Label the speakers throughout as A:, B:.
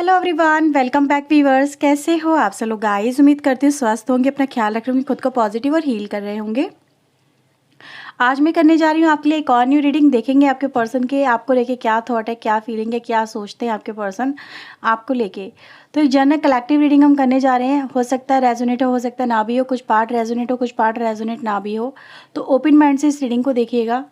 A: Hello everyone, welcome back viewers. कैसे हो आप सब लोग गाइस? उम्मीद करती हूँ स्वस्थ होंगे, अपना ख्याल रख रहे होंगे, खुद को पॉजिटिव और हील कर रहे होंगे। आज मैं करने जा रही हूँ आपके लिए एक और न्यू रीडिंग। देखेंगे आपके पर्सन के आपको लेके क्या थॉट है, क्या फीलिंग है, क्या सोचते हैं आपके पर्सन आपको लेके। तो एक जनरल कलेक्टिव रीडिंग हम करने जा रहे हैं। हो सकता है रेजोनेट हो सकता है ना भी हो, कुछ पार्ट रेजोनेट हो, कुछ पार्ट रेजोनेट ना भी हो। तो ओपन माइंड से इस रीडिंग को देखिएगा।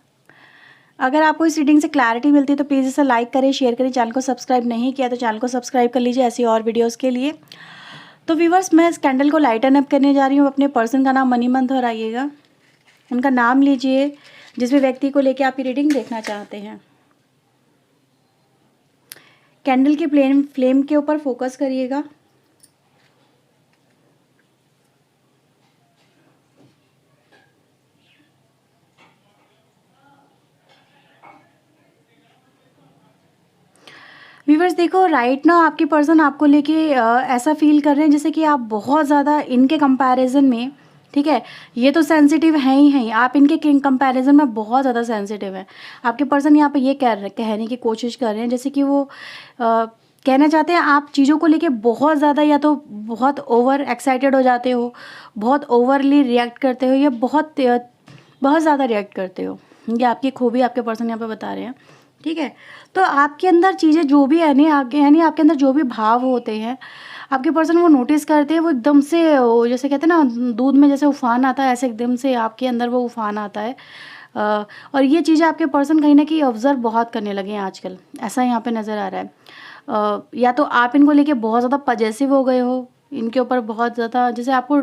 A: अगर आपको इस रीडिंग से क्लैरिटी मिलती है तो प्लीज़ इसे लाइक करें, शेयर करें। चैनल को सब्सक्राइब नहीं किया तो चैनल को सब्सक्राइब कर लीजिए ऐसी और वीडियोस के लिए। तो व्यूवर्स, मैं इस कैंडल को लाइटन अप करने जा रही हूँ। अपने पर्सन का नाम मनी मंथ और आइएगा, उनका नाम लीजिए जिस भी व्यक्ति को लेके आप ये रीडिंग देखना चाहते हैं। कैंडल की फ्लेम के ऊपर फोकस करिएगा। व्यूवर्स देखो, राइट ना आपके पर्सन आपको लेके ऐसा फील कर रहे हैं जैसे कि आप बहुत ज़्यादा इनके कंपैरिजन में, ठीक है, ये तो सेंसिटिव हैं ही हैं, आप इनके कंपैरिजन में बहुत ज़्यादा सेंसिटिव हैं। आपके पर्सन यहाँ पे ये कहने की कोशिश कर रहे हैं जैसे कि वो कहना चाहते हैं आप चीज़ों को लेके बहुत ज़्यादा या तो बहुत ओवर एक्साइटेड हो जाते हो, बहुत ओवरली रिएक्ट करते हो, या बहुत ज़्यादा रिएक्ट करते हो। ये आपकी खूबी आपके पर्सन यहाँ पे बता रहे हैं, ठीक है। तो आपके अंदर चीज़ें जो भी है नहीं आगे, यानी आपके अंदर जो भी भाव होते हैं आपके पर्सन वो नोटिस करते हैं। वो एकदम से जैसे कहते हैं ना दूध में जैसे उफान आता है, ऐसे एकदम से आपके अंदर वो उफान आता है। और ये चीज़ें आपके पर्सन कहीं ना कहीं ऑब्जर्व बहुत करने लगे हैं आजकल, ऐसा यहाँ पे नज़र आ रहा है। या तो आप इनको लेके बहुत ज़्यादा पजेसिव हो गए हो, इनके ऊपर बहुत ज़्यादा, जैसे आपको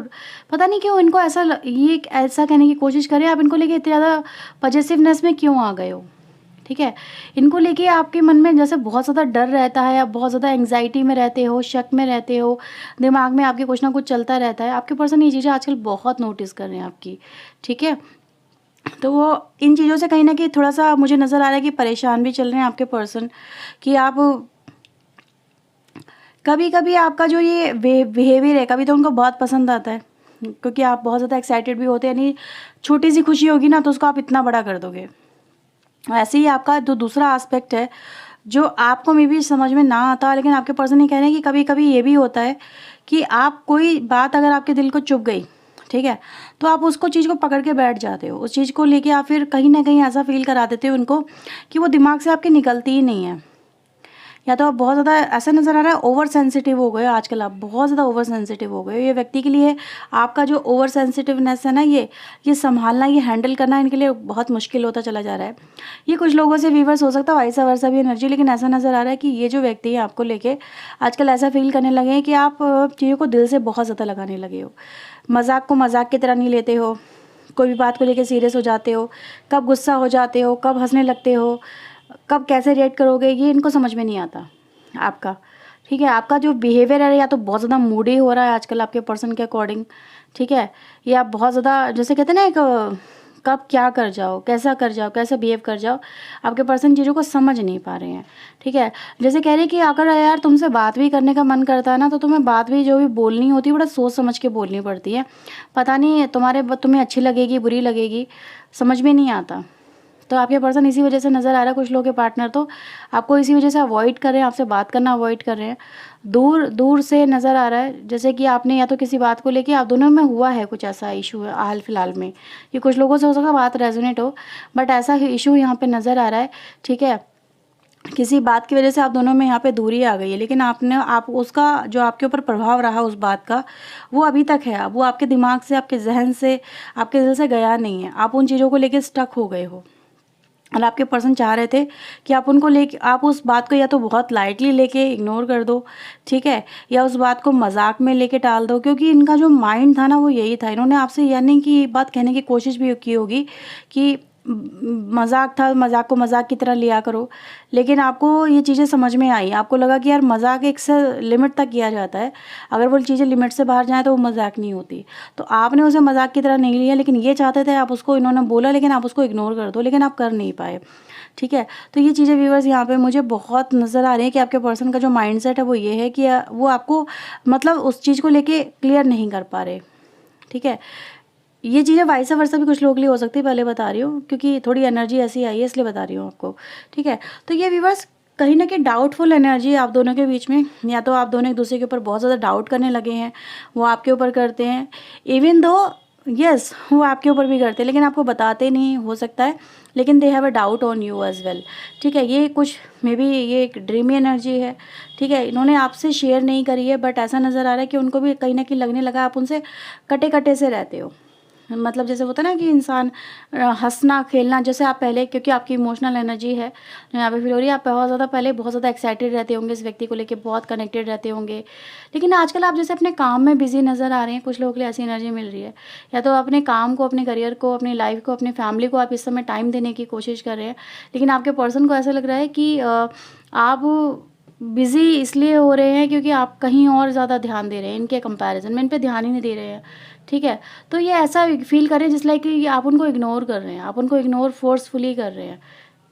A: पता नहीं क्यों इनको ये ऐसा कहने की कोशिश करें आप इनको लेके इतनी ज़्यादा पजेसिवनेस में क्यों आ गए हो, ठीक है। इनको लेके आपके मन में जैसे बहुत ज़्यादा डर रहता है, आप बहुत ज़्यादा एंग्जाइटी में रहते हो, शक में रहते हो, दिमाग में आपके कुछ ना कुछ चलता रहता है। आपके पर्सन ये चीज़ें आजकल बहुत नोटिस कर रहे हैं आपकी, ठीक है। तो वो इन चीज़ों से कहीं ना कहीं थोड़ा सा मुझे नज़र आ रहा है कि परेशान भी चल रहे हैं आपके पर्सन, कि आप कभी कभी आपका जो ये बिहेवियर है कभी तो उनको बहुत पसंद आता है, क्योंकि आप बहुत ज़्यादा एक्साइटेड भी होते हैं। यानी छोटी सी खुशी होगी ना तो उसको आप इतना बड़ा कर दोगे। ऐसे ही आपका जो दूसरा एस्पेक्ट है जो आपको मे भी समझ में ना आता, लेकिन आपके पर्सन ये कह रहे हैं कि कभी कभी ये भी होता है कि आप कोई बात अगर आपके दिल को चुभ गई, ठीक है, तो आप उसको चीज़ को पकड़ के बैठ जाते हो, उस चीज़ को लेके आप फिर कहीं ना कहीं ऐसा फील करा देते हो उनको कि वो दिमाग से आपके निकलती ही नहीं है। या तो आप बहुत ज़्यादा ऐसा नज़र आ रहा है ओवर सेंसिटिव हो गए हो आजकल, आप बहुत ज़्यादा ओवर सेंसिटिव हो गए हो। ये व्यक्ति के लिए आपका जो ओवर सेंसिटिवनेस है ना, ये संभालना, ये हैंडल करना इनके लिए बहुत मुश्किल होता चला जा रहा है। ये कुछ लोगों से वीवर्स हो सकता है वाइस वर्सा भी एनर्जी, लेकिन ऐसा नज़र आ रहा है कि ये जो व्यक्ति है आपको लेके आजकल ऐसा फील करने लगे हैं कि आप चीज़ों को दिल से बहुत ज़्यादा लगाने लगे हो, मजाक को मजाक की तरह नहीं लेते हो, कोई भी बात को लेकर सीरियस हो जाते हो, कब गुस्सा हो जाते हो, कब हंसने लगते हो, कब कैसे रिएक्ट करोगे, ये इनको समझ में नहीं आता आपका, ठीक है। आपका जो बिहेवियर है या तो बहुत ज़्यादा मूडी हो रहा है आजकल आपके पर्सन के अकॉर्डिंग, ठीक है, या बहुत ज़्यादा जैसे कहते हैं ना एक कब क्या कर जाओ, कैसा कर जाओ, कैसे बिहेव कर जाओ, आपके पर्सन चीज़ों को समझ नहीं पा रहे हैं, ठीक है। जैसे कह रहे हैं कि अगर यार तुमसे बात भी करने का मन करता है ना तो तुम्हें बात भी जो भी बोलनी होती है बड़ा सोच समझ के बोलनी पड़ती है। पता नहीं तुम्हें अच्छी लगेगी बुरी लगेगी, समझ में नहीं आता। तो आपके पर्सन इसी वजह से नज़र आ रहा है, कुछ लोग के पार्टनर तो आपको इसी वजह से अवॉइड कर रहे हैं, आपसे बात करना अवॉइड कर रहे हैं, दूर दूर से नज़र आ रहा है। जैसे कि आपने या तो किसी बात को लेके आप दोनों में हुआ है कुछ ऐसा इशू है हाल फिलहाल में, ये कुछ लोगों से हो सकता है बात रेजोनेट हो, बट ऐसा इशू यहाँ पे नज़र आ रहा है, ठीक है। किसी बात की वजह से आप दोनों में यहाँ पे दूरी आ गई है, लेकिन आप उसका जो आपके ऊपर प्रभाव रहा उस बात का वो अभी तक है, वो आपके दिमाग से, आपके जहन से, आपके दिल से गया नहीं है। आप उन चीज़ों को लेके स्टक हो गए हो और आपके पर्सन चाह रहे थे कि आप उनको लेके, आप उस बात को या तो बहुत लाइटली लेके इग्नोर कर दो, ठीक है, या उस बात को मजाक में लेके टाल दो, क्योंकि इनका जो माइंड था ना वो यही था। इन्होंने आपसे यानी कि बात कहने की कोशिश भी की होगी कि मजाक था, मजाक को मजाक की तरह लिया करो, लेकिन आपको ये चीज़ें समझ में आई, आपको लगा कि यार मजाक एक से लिमिट तक किया जाता है, अगर वो चीज़ें लिमिट से बाहर जाए तो वो मजाक नहीं होती। तो आपने उसे मजाक की तरह नहीं लिया, लेकिन ये चाहते थे आप उसको, इन्होंने बोला लेकिन आप उसको इग्नोर कर दो, लेकिन आप कर नहीं पाए, ठीक है। तो ये चीज़ें व्यूअर्स यहाँ पे मुझे बहुत नज़र आ रही है कि आपके पर्सन का जो माइंडसेट है वो ये है कि वो आपको मतलब उस चीज़ को लेके क्लियर नहीं कर पा रहे, ठीक है। ये चीज़ें वाइस वर्सा भी कुछ लोगों के लिए हो सकती है, पहले बता रही हूँ क्योंकि थोड़ी एनर्जी ऐसी आई है इसलिए बता रही हूँ आपको, ठीक है। तो ये व्यूअर्स कहीं न कहीं डाउटफुल एनर्जी आप दोनों के बीच में, या तो आप दोनों एक दूसरे के ऊपर बहुत ज़्यादा डाउट करने लगे हैं, वो आपके ऊपर करते हैं। इवन दो यस, वो आपके ऊपर भी करते हैं लेकिन आपको बताते नहीं, हो सकता है, लेकिन they have a doubt on you as well. ठीक है, ये कुछ मे बी ये एक ड्रीमी एनर्जी है। ठीक है, इन्होंने आपसे शेयर नहीं करी है, बट ऐसा नज़र आ रहा है कि उनको भी कहीं न कहीं लगने लगा आप उनसे कटे-कटे से रहते हो। मतलब जैसे होता है ना कि इंसान हँसना खेलना, जैसे आप पहले, क्योंकि आपकी इमोशनल एनर्जी है जो यहाँ पे फील हो रही है, आप बहुत ज़्यादा पहले बहुत ज़्यादा एक्साइटेड रहते होंगे इस व्यक्ति को लेके, बहुत कनेक्टेड रहते होंगे। लेकिन आजकल आप जैसे अपने काम में बिजी नज़र आ रहे हैं, कुछ लोगों के लिए ऐसी एनर्जी मिल रही है, या तो अपने काम को, अपने करियर को, अपनी लाइफ को, अपनी फैमिली को आप इस समय टाइम देने की कोशिश कर रहे हैं, लेकिन आपके पर्सन को ऐसा लग रहा है कि आप बिज़ी इसलिए हो रहे हैं क्योंकि आप कहीं और ज़्यादा ध्यान दे रहे हैं, इनके कंपैरिजन में इन पे ध्यान ही नहीं दे रहे हैं। ठीक है, तो ये ऐसा फ़ील करें जिस लाइक कि आप उनको इग्नोर कर रहे हैं, आप उनको इग्नोर फ़ोर्सफुली कर रहे हैं।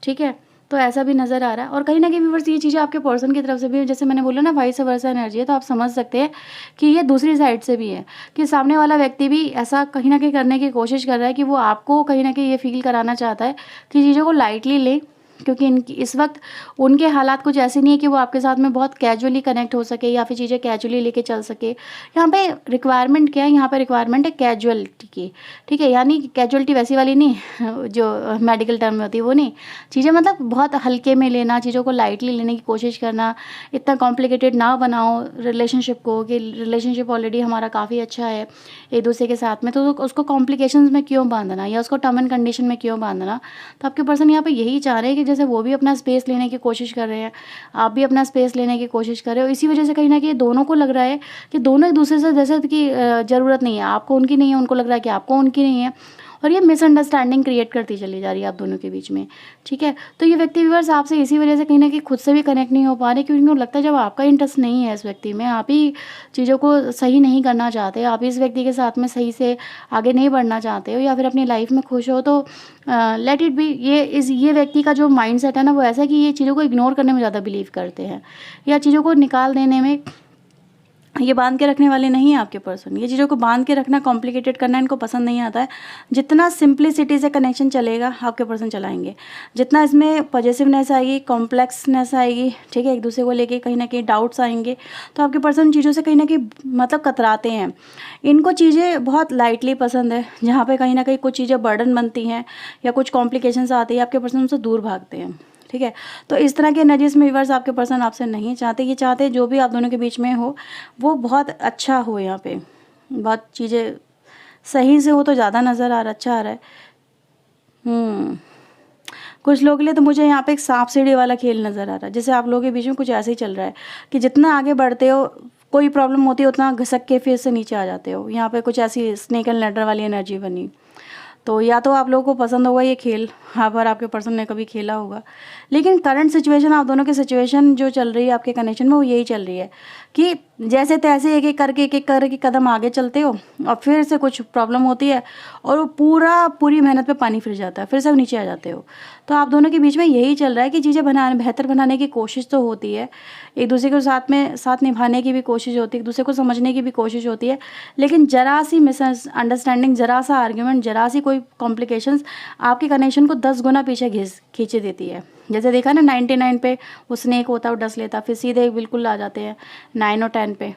A: ठीक है, तो ऐसा भी नज़र आ रहा है। और कहीं न कहीं व्यूअर्स, ये चीज़ें आपके पर्सन की तरफ से भी, जैसे मैंने बोला ना, वाइस वर्सा एनर्जी है, तो आप समझ सकते हैं कि ये दूसरी साइड से भी है, कि सामने वाला व्यक्ति भी ऐसा कहीं न कहीं करने की कोशिश कर रहा है कि वो आपको कहीं न कहीं ये फ़ील कराना चाहता है कि चीज़ों को लाइटली लें, क्योंकि इनकी इस वक्त उनके हालात कुछ ऐसे नहीं है कि वो आपके साथ में बहुत कैजुअली कनेक्ट हो सके या फिर चीज़ें कैजुअली लेके चल सके। यहाँ पे रिक्वायरमेंट क्या है, यहाँ पे रिक्वायरमेंट है कैजुअलिटी की। ठीक है, यानी कैजुअलिटी वैसी वाली नहीं जो मेडिकल टर्म में होती है, वो नहीं। चीज़ें मतलब बहुत हल्के में लेना, चीज़ों को लाइटली लेने की कोशिश करना, इतना कॉम्प्लिकेटेड ना बनाओ रिलेशनशिप को, कि रिलेशनशिप ऑलरेडी हमारा काफ़ी अच्छा है एक दूसरे के साथ में, तो उसको कॉम्प्लिकेशंस में क्यों बांधना, या उसको टर्म एंड कंडीशन में क्यों बांधना। तो आपके पर्सन यहाँ पे यही चाह रहे हैं कि जैसे वो भी अपना स्पेस लेने की कोशिश कर रहे हैं, आप भी अपना स्पेस लेने की कोशिश कर रहे हो। इसी वजह से कहीं न कहीं दोनों को लग रहा है कि दोनों एक दूसरे से जैसे कि ज़रूरत नहीं है, आपको उनकी नहीं है, उनको लग रहा है कि आपको उनकी नहीं है, और ये मिसअंडरस्टैंडिंग क्रिएट करती चली जा रही है आप दोनों के बीच में। ठीक है, तो ये व्यक्ति व्यूअर्स आपसे इसी वजह से कहीं न कहीं खुद से भी कनेक्ट नहीं हो पा रहे, क्योंकि उनको लगता है जब आपका इंटरेस्ट नहीं है इस व्यक्ति में, आप ही चीज़ों को सही नहीं करना चाहते, आप इस व्यक्ति के साथ में सही से आगे नहीं बढ़ना चाहते हो, या फिर अपनी लाइफ में खुश हो, तो लेट इट बी। ये व्यक्ति का जो माइंडसेट है ना, वो ऐसा है कि ये चीज़ों को इग्नोर करने में ज़्यादा बिलीव करते हैं, या चीज़ों को निकाल देने में, ये बांध के रखने वाले नहीं है आपके पर्सन। ये चीज़ों को बांध के रखना, कॉम्प्लिकेटेड करना इनको पसंद नहीं आता है। जितना सिंप्लिसिटी से कनेक्शन चलेगा आपके पर्सन चलाएंगे, जितना इसमें पॉजिटिवनेस आएगी, कॉम्प्लेक्सनेस आएगी, ठीक है, एक दूसरे को लेके कहीं ना कहीं डाउट्स आएंगे, तो आपके पर्सन चीज़ों से कहीं ना कहीं मतलब कतराते हैं। इनको चीज़ें बहुत लाइटली पसंद है, जहाँ पे कहीं ना कहीं कुछ चीज़ें बर्डन बनती हैं या कुछ कॉम्प्लिकेशंस आती है, आपके पर्सन उनसे दूर भागते हैं। ठीक है, तो इस तरह के एनर्जीज में व्यूअर्स आपके पर्सन आपसे नहीं चाहते। ये चाहते जो भी आप दोनों के बीच में हो वो बहुत अच्छा हो, यहाँ पे बहुत चीज़ें सही से हो तो ज़्यादा नज़र आ रहा, अच्छा आ रहा है। कुछ लोगों के लिए तो मुझे यहाँ पे एक सांप सीढ़ी वाला खेल नज़र आ रहा है, जैसे आप लोगों के बीच में कुछ ऐसे ही चल रहा है कि जितना आगे बढ़ते हो, कोई प्रॉब्लम होती है, उतना घसक के फिर से नीचे आ जाते हो। यहाँ पे कुछ ऐसी स्नेक एंड लैडर वाली एनर्जी बनी। तो या तो आप लोगों को पसंद होगा ये खेल, हाँ, पर आपके पर्सन ने कभी खेला होगा। लेकिन करंट सिचुएशन, आप दोनों की सिचुएशन जो चल रही है आपके कनेक्शन में, वो यही चल रही है कि जैसे तैसे एक एक करके कदम आगे चलते हो, और फिर से कुछ प्रॉब्लम होती है और वो पूरी मेहनत पे पानी फिर जाता है, फिर से नीचे आ जाते हो। तो आप दोनों के बीच में यही चल रहा है कि चीज़ें बेहतर बनाने की कोशिश तो होती है, एक दूसरे के साथ निभाने की भी कोशिश होती है, एक दूसरे को समझने की भी कोशिश होती है, लेकिन ज़रा सी मिसअंडरस्टैंडिंग, ज़रा सा आर्ग्यूमेंट, ज़रा सी कोई कॉम्प्लिकेशंस आपके कनेक्शन को 10 गुना पीछे खींचे देती है। जैसे देखा ना 99 पे वो स्नेक होता है, वो डस लेता, फिर सीधे बिल्कुल आ जाते हैं 9 और 10 पे,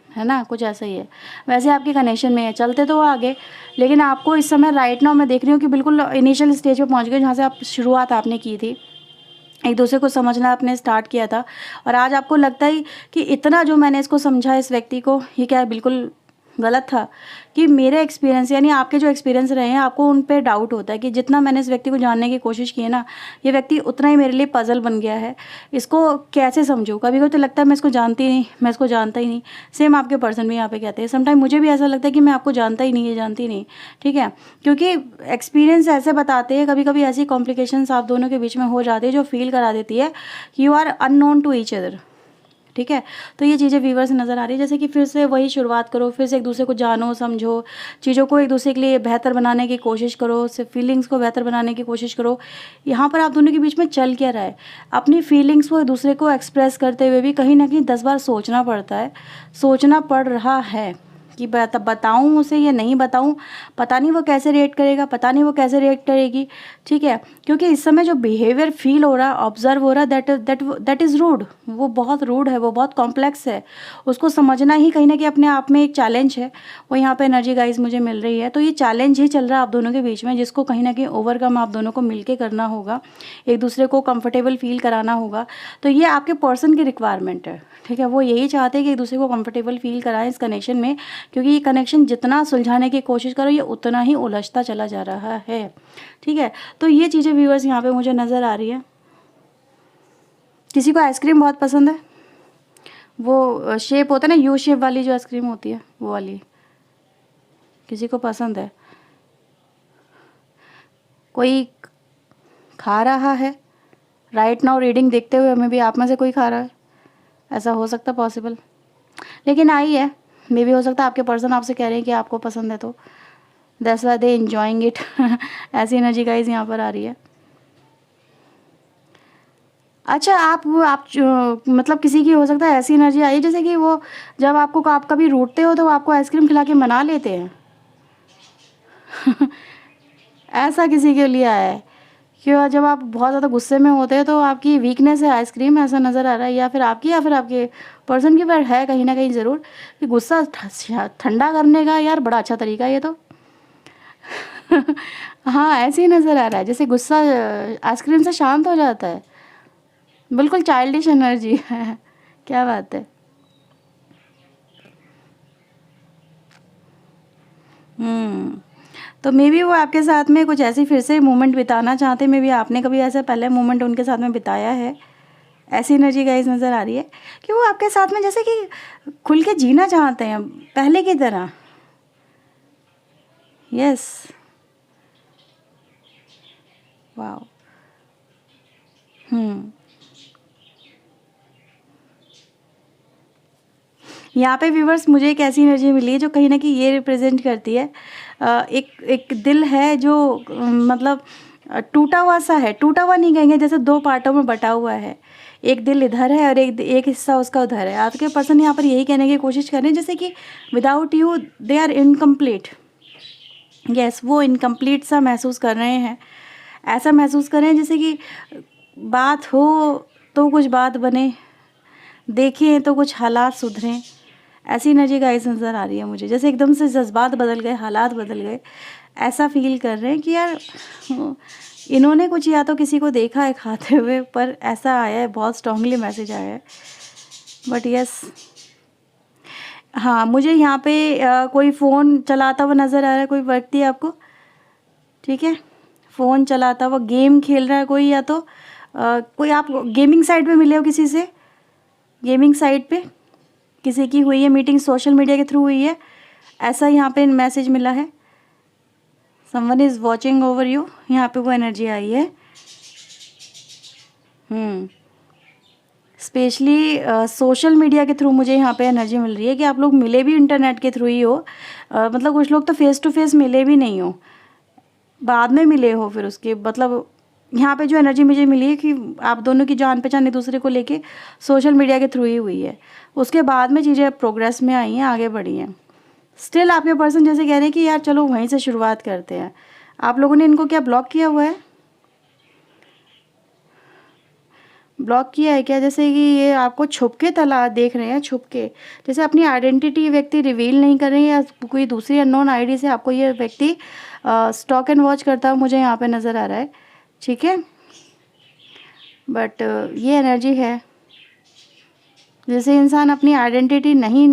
A: है ना, कुछ ऐसा ही है। वैसे आपके कनेक्शन में है, चलते तो वो आगे, लेकिन आपको इस समय राइट नाउ मैं देख रही हूँ कि बिल्कुल इनिशियल स्टेज पे पहुँच गए, जहाँ से आप शुरुआत आपने की थी, एक दूसरे को समझना आपने स्टार्ट किया था, और आज आपको लगता है कि इतना जो मैंने इसको समझा, इस व्यक्ति को, ये क्या है, बिल्कुल गलत था। कि मेरे एक्सपीरियंस, यानी आपके जो एक्सपीरियंस रहे हैं, आपको उन पे डाउट होता है कि जितना मैंने इस व्यक्ति को जानने की कोशिश की है ना, ये व्यक्ति उतना ही मेरे लिए पजल बन गया है, इसको कैसे समझूं। कभी कभी तो लगता है मैं इसको जानती नहीं, मैं इसको जानता ही नहीं। सेम आपके पर्सन भी यहाँ पे कहते हैं, समटाइम मुझे भी ऐसा लगता है कि मैं आपको जानता ही नहीं, ये जानती नहीं। ठीक है, क्योंकि एक्सपीरियंस ऐसे बताते हैं, कभी कभी ऐसी कॉम्प्लिकेशंस आप दोनों के बीच में हो जाती है जो फील करा देती है कि you are unknown to each other. ठीक है, तो ये चीज़ें व्यूअर से नज़र आ रही है, जैसे कि फिर से वही शुरुआत करो, फिर से एक दूसरे को जानो, समझो, चीज़ों को एक दूसरे के लिए बेहतर बनाने की कोशिश करो, सिर्फ फीलिंग्स को बेहतर बनाने की कोशिश करो। यहाँ पर आप दोनों के बीच में चल क्या रहा है, अपनी फीलिंग्स को एक दूसरे को एक्सप्रेस करते हुए भी कहीं ना कहीं 10 बार सोचना पड़ता है, सोचना पड़ रहा है कि बताऊँ उसे या नहीं बताऊँ, पता नहीं वो कैसे रिएक्ट करेगा, पता नहीं वो कैसे रिएक्ट करेगी, ठीक है। क्योंकि इस समय जो बिहेवियर फील हो रहा, ऑब्जर्व हो रहा, दैट इज़ रूड, वो बहुत रूड है, वो बहुत कॉम्प्लेक्स है। उसको समझना ही कहीं ना कहीं अपने आप में एक चैलेंज है। वो यहाँ पे एनर्जी गाइस मुझे मिल रही है, तो ये चैलेंज ही चल रहा है आप दोनों के बीच में, जिसको कहीं ना कहीं ओवरकम आप दोनों को मिलके करना होगा, एक दूसरे को कंफर्टेबल फील कराना होगा। तो ये आपके पर्सन की रिक्वायरमेंट है, ठीक है। वो यही चाहते हैं कि एक दूसरे को कंफर्टेबल फील कराएं इस कनेक्शन में, क्योंकि ये कनेक्शन जितना सुलझाने की कोशिश करो ये उतना ही उलझता चला जा रहा है, ठीक है। तो ये चीज़ें व्यूअर्स यहाँ पे मुझे नज़र आ रही है। किसी को आइसक्रीम बहुत पसंद है, वो शेप होता है ना, यू शेप वाली जो आइसक्रीम होती है वो वाली, किसी को पसंद है। कोई खा रहा है राइट नाउ, रीडिंग देखते हुए हमें भी आप में से कोई खा रहा है, ऐसा हो सकता पॉसिबल, लेकिन आई है। मे भी हो सकता है आपके पर्सन आपसे कह रहे हैं कि आपको पसंद है, तो that's why they enjoying it. ऐसी एनर्जी गाइस यहाँ पर आ रही है। अच्छा, मतलब किसी की हो सकता है ऐसी एनर्जी आई जैसे कि वो जब आपको आप कभी रूठते हो तो वो आपको आइसक्रीम खिला के मना लेते हैं। ऐसा किसी के लिए आया है कि जब आप बहुत ज़्यादा गुस्से में होते हैं तो आपकी वीकनेस है आइसक्रीम, ऐसा नज़र आ रहा है, या फिर आपके पर्सन की, पर है कहीं ना कहीं ज़रूर कि गुस्सा ठंडा करने का यार बड़ा अच्छा तरीका है ये तो। हाँ, ऐसे ही नज़र आ रहा है जैसे गुस्सा आइसक्रीम से शांत हो जाता है, बिल्कुल चाइल्डिश एनर्जी है। क्या बात है। तो मे बी वो आपके साथ में कुछ ऐसी फिर से मोमेंट बिताना चाहते, मे बी आपने कभी ऐसा पहले मोमेंट उनके साथ में बिताया है। ऐसी एनर्जी गाइस नज़र आ रही है कि वो आपके साथ में जैसे कि खुल के जीना चाहते हैं पहले की तरह। Yes, wow. यहाँ पे व्यूवर्स मुझे एक ऐसी एनर्जी मिली है जो कहीं ना कहीं ये रिप्रेजेंट करती है, एक दिल है जो मतलब टूटा हुआ सा है, टूटा हुआ नहीं कहेंगे, जैसे दो पार्टों में बटा हुआ है। एक दिल इधर है और एक हिस्सा उसका उधर है। आपके पर्सन यहाँ पर यही कहने की कोशिश कर रहे हैं जैसे कि without you they are incomplete. Yes, वो इनकम्प्लीट सा महसूस कर रहे हैं, ऐसा महसूस कर रहे हैं जैसे कि बात हो तो कुछ बात बने, देखें तो कुछ हालात सुधरें। ऐसी एनर्जी गाइस नज़र आ रही है मुझे, जैसे एकदम से जज्बात बदल गए, हालात बदल गए, ऐसा फील कर रहे हैं कि यार इन्होंने कुछ या तो किसी को देखा है खाते हुए, पर ऐसा आया है, बहुत स्ट्रांगली मैसेज आया है। बट यस, हाँ, मुझे यहाँ पे कोई फ़ोन चलाता हुआ नज़र आ रहा है, कोई व्यक्ति आपको, ठीक है, फ़ोन चलाता हुआ, गेम खेल रहा है कोई, या तो कोई आप गेमिंग साइट पे मिले हो किसी से, गेमिंग साइट पे किसी की हुई है मीटिंग, सोशल मीडिया के थ्रू हुई है, ऐसा यहाँ पे मैसेज मिला है। Someone is watching over you, यहाँ पे वो एनर्जी आई है। स्पेशली सोशल मीडिया के थ्रू मुझे यहाँ पे एनर्जी मिल रही है कि आप लोग मिले भी इंटरनेट के थ्रू ही हो, मतलब कुछ लोग तो फेस टू फेस मिले भी नहीं हो, बाद में मिले हो, फिर उसके मतलब यहाँ पे जो एनर्जी मुझे मिली है कि आप दोनों की जान पहचान एक दूसरे को लेके सोशल मीडिया के थ्रू ही हुई है, उसके बाद में चीज़ें प्रोग्रेस में आई हैं, आगे बढ़ी हैं। स्टिल आपके पर्सन जैसे कह रहे हैं कि यार चलो वहीं से शुरुआत करते हैं। आप लोगों ने इनको क्या ब्लॉक किया हुआ है, ब्लॉक किया है क्या, जैसे कि ये आपको छुप के तला देख रहे हैं, छुप के, जैसे अपनी आइडेंटिटी व्यक्ति रिवील नहीं कर रहे हैं, या कोई दूसरी अननोन आईडी से आपको ये व्यक्ति स्टॉक एंड वॉच करता हुआ मुझे यहाँ पे नज़र आ रहा है, ठीक है। बट ये एनर्जी है जैसे इंसान अपनी आइडेंटिटी नहीं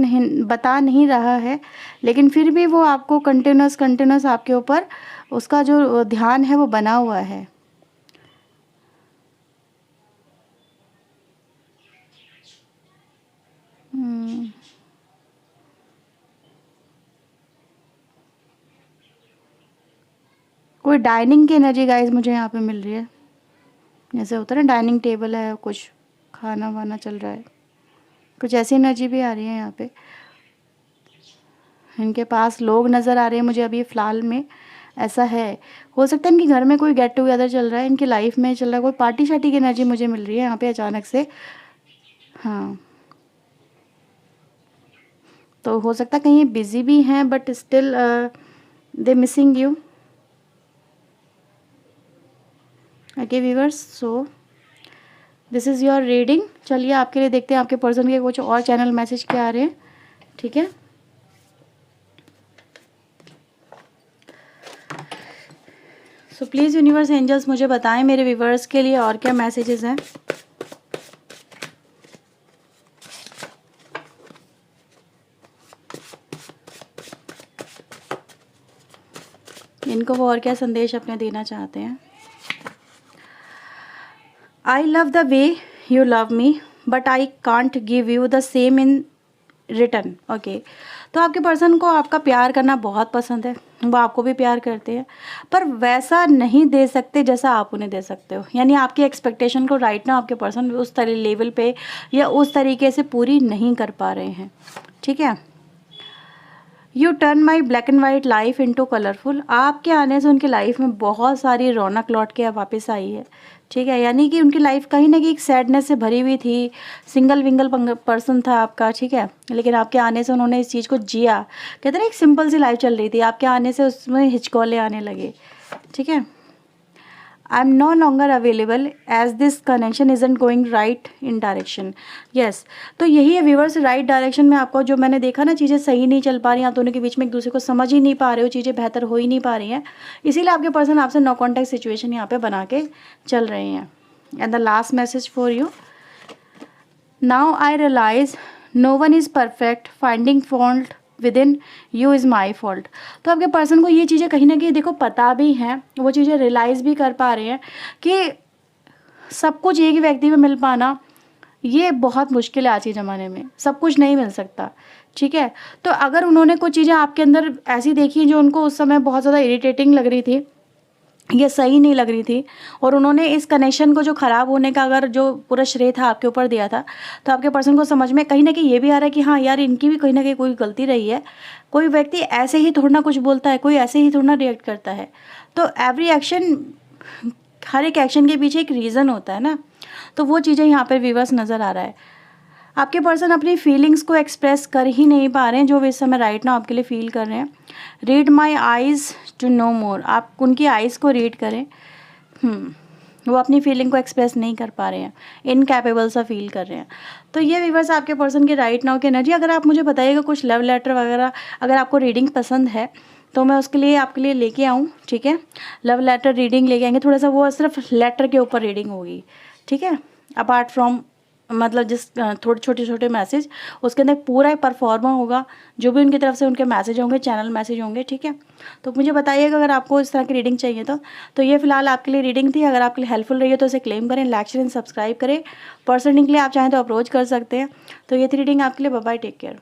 A: बता नहीं रहा है, लेकिन फिर भी वो आपको कंटिन्यूस आपके ऊपर उसका जो ध्यान है वो बना हुआ है। कोई डाइनिंग की एनर्जी गाइस मुझे यहाँ पे मिल रही है, जैसे होता है ना डाइनिंग टेबल है, कुछ खाना वाना चल रहा है, कुछ ऐसी एनर्जी भी आ रही है यहाँ पे। इनके पास लोग नज़र आ रहे हैं मुझे अभी फ़िलहाल में, ऐसा है। हो सकता है इनके घर में कोई गेट टुगेदर चल रहा है, इनकी लाइफ में चल रहा है, कोई पार्टी शार्टी की एनर्जी मुझे मिल रही है यहाँ पे अचानक से। हाँ, तो हो सकता है कहीं बिजी भी हैं but still they missing you. Okay viewers, so this is your reading. चलिए आपके लिए देखते हैं आपके पर्सन के कुछ और चैनल मैसेज क्या आ रहे हैं, ठीक है। सो प्लीज़ यूनिवर्स एंजल्स मुझे बताएं मेरे व्यूअर्स के लिए और क्या मैसेजेस हैं। इनको वो और क्या संदेश अपने देना चाहते हैं। I love the way you love me but I can't give you the same in return. Okay, तो आपके पर्सन को आपका प्यार करना बहुत पसंद है, वो आपको भी प्यार करते हैं, पर वैसा नहीं दे सकते जैसा आप उन्हें दे सकते हो। यानी आपकी एक्सपेक्टेशन को राइट ना आपके पर्सन उस तरह लेवल पे या उस तरीके से पूरी नहीं कर पा रहे हैं, ठीक है। U turn my black and white life into colourful. आपके आने से उनकी लाइफ में बहुत सारी रौनक लौट के वापस आई है, ठीक है। यानी कि उनकी लाइफ कहीं ना कहीं एक सैडनेस से भरी हुई थी, सिंगल विंगल पर्सन था आपका, ठीक है। लेकिन आपके आने से उन्होंने इस चीज़ को जिया। कहते ना एक सिंपल सी लाइफ चल रही थी, आपके आने से उसमें हिचकोले आने लगे, ठीक है। I am no longer available as this connection isn't going right in direction. Yes, तो यही है व्यूअर्स, राइट डायरेक्शन में आपको जो मैंने देखा ना, चीज़ें सही नहीं चल पा रही हैं, आप दोनों के बीच में एक दूसरे को समझ ही नहीं पा रहे हो, चीज़ें बेहतर हो ही नहीं पा रही हैं, इसीलिए आपके पर्सन आपसे नो कॉन्टैक्ट सिचुएशन यहाँ पे बना के चल रहे हैं। And the last message for you, now I realise no one is perfect, finding fault within you is my fault. तो आपके पर्सन को ये चीज़ें कहीं ना कहीं देखो पता भी हैं, वो चीज़ें रियलाइज़ भी कर पा रहे हैं कि सब कुछ एक ही व्यक्ति में मिल पाना ये बहुत मुश्किल है आज के ज़माने में, सब कुछ नहीं मिल सकता, ठीक है। तो अगर उन्होंने कुछ चीज़ें आपके अंदर ऐसी देखी जो उनको उस समय बहुत ज़्यादा इरिटेटिंग लग रही थी, ये सही नहीं लग रही थी, और उन्होंने इस कनेक्शन को जो ख़राब होने का अगर जो पूरा श्रेय था आपके ऊपर दिया था, तो आपके पर्सन को समझ में कहीं ना कहीं ये भी आ रहा है कि हाँ यार, इनकी भी कहीं ना कहीं कोई गलती रही है। कोई व्यक्ति ऐसे ही थोड़ा ना कुछ बोलता है, कोई ऐसे ही थोड़ा ना रिएक्ट करता है। तो एवरी एक्शन, हर एक एक्शन के पीछे एक रीज़न होता है ना, तो वो चीज़ें यहाँ पर व्यूअर्स नज़र आ रहा है। आपके पर्सन अपनी फीलिंग्स को एक्सप्रेस कर ही नहीं पा रहे हैं जो वे इस समय राइट ना आपके लिए फील कर रहे हैं। Read my eyes to know more, आप उनकी आइज़ को रीड करें। वो अपनी फीलिंग को एक्सप्रेस नहीं कर पा रहे हैं, इनकैपेबल सा फील कर रहे हैं। तो ये व्यूअर्स आपके पर्सन की राइट नाउ की एनर्जी। अगर आप मुझे बताइएगा कुछ लव लेटर वगैरह अगर आपको रीडिंग पसंद है तो मैं उसके लिए आपके लिए लेके आऊँ, ठीक है। लव लेटर रीडिंग लेके आएंगे, थोड़ा सा वो सिर्फ लेटर के ऊपर रीडिंग होगी, ठीक है। अपार्ट फ्रॉम मतलब जिस थोड़े छोटे छोटे मैसेज, उसके अंदर पूरा परफॉर्मा होगा, जो भी उनकी तरफ से उनके मैसेज होंगे, चैनल मैसेज होंगे, ठीक है। तो मुझे बताइएगा अगर आपको इस तरह की रीडिंग चाहिए तो ये फिलहाल आपके लिए रीडिंग थी। अगर आपके लिए हेल्पफुल रही है तो इसे क्लेम करें, लाइक शेयर एंड सब्सक्राइब करें। पर्सनली के लिए आप चाहें तो अप्रोच कर सकते हैं। तो ये थी रीडिंग आपके लिए। Bye bye, take care.